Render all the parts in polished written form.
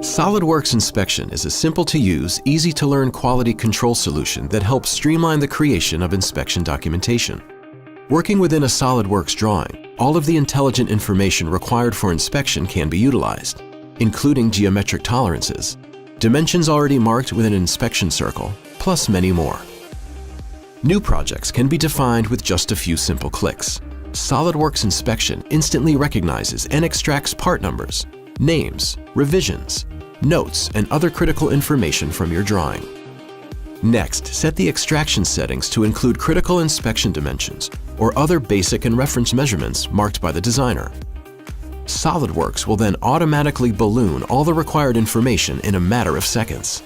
SOLIDWORKS Inspection is a simple-to-use, easy-to-learn quality control solution that helps streamline the creation of inspection documentation. Working within a SOLIDWORKS drawing, all of the intelligent information required for inspection can be utilized, including geometric tolerances, dimensions already marked with an inspection circle, plus many more. New projects can be defined with just a few simple clicks. SOLIDWORKS Inspection instantly recognizes and extracts part numbers, names, revisions, notes, and other critical information from your drawing. Next, set the extraction settings to include critical inspection dimensions or other basic and reference measurements marked by the designer. SOLIDWORKS will then automatically balloon all the required information in a matter of seconds.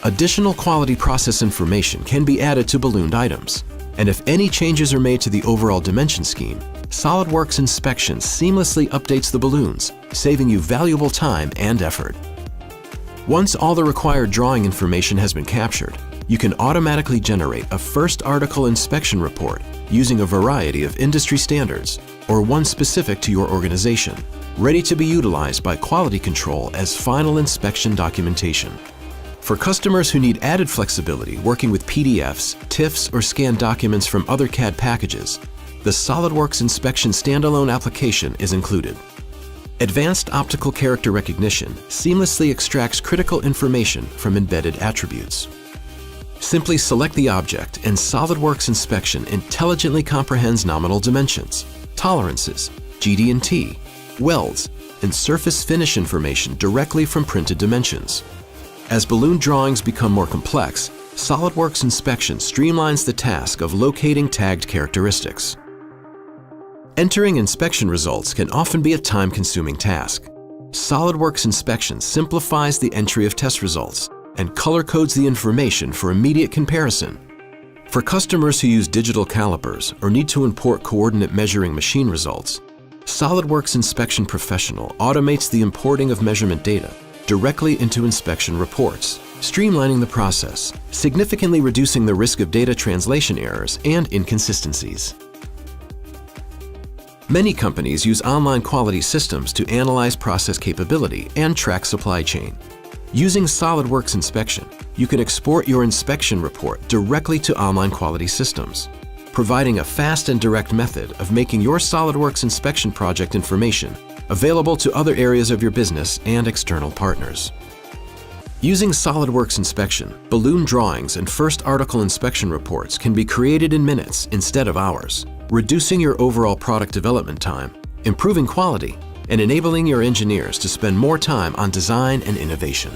Additional quality process information can be added to ballooned items, and if any changes are made to the overall dimension scheme, SOLIDWORKS Inspection seamlessly updates the balloons, saving you valuable time and effort. Once all the required drawing information has been captured, you can automatically generate a first article inspection report using a variety of industry standards or one specific to your organization, ready to be utilized by quality control as final inspection documentation. For customers who need added flexibility working with PDFs, TIFFs, or scanned documents from other CAD packages, the SOLIDWORKS Inspection standalone application is included. Advanced optical character recognition seamlessly extracts critical information from embedded attributes. Simply select the object and SOLIDWORKS Inspection intelligently comprehends nominal dimensions, tolerances, GD&T, welds, and surface finish information directly from printed dimensions. As balloon drawings become more complex, SOLIDWORKS Inspection streamlines the task of locating tagged characteristics. Entering inspection results can often be a time-consuming task. SOLIDWORKS Inspection simplifies the entry of test results and color codes the information for immediate comparison. For customers who use digital calipers or need to import coordinate measuring machine results, SOLIDWORKS Inspection Professional automates the importing of measurement data directly into inspection reports, streamlining the process, significantly reducing the risk of data translation errors and inconsistencies. Many companies use online quality systems to analyze process capability and track supply chain. Using SOLIDWORKS Inspection, you can export your inspection report directly to online quality systems, providing a fast and direct method of making your SOLIDWORKS inspection project information available to other areas of your business and external partners. Using SOLIDWORKS Inspection, balloon drawings and first article inspection reports can be created in minutes instead of hours, reducing your overall product development time, improving quality, and enabling your engineers to spend more time on design and innovation.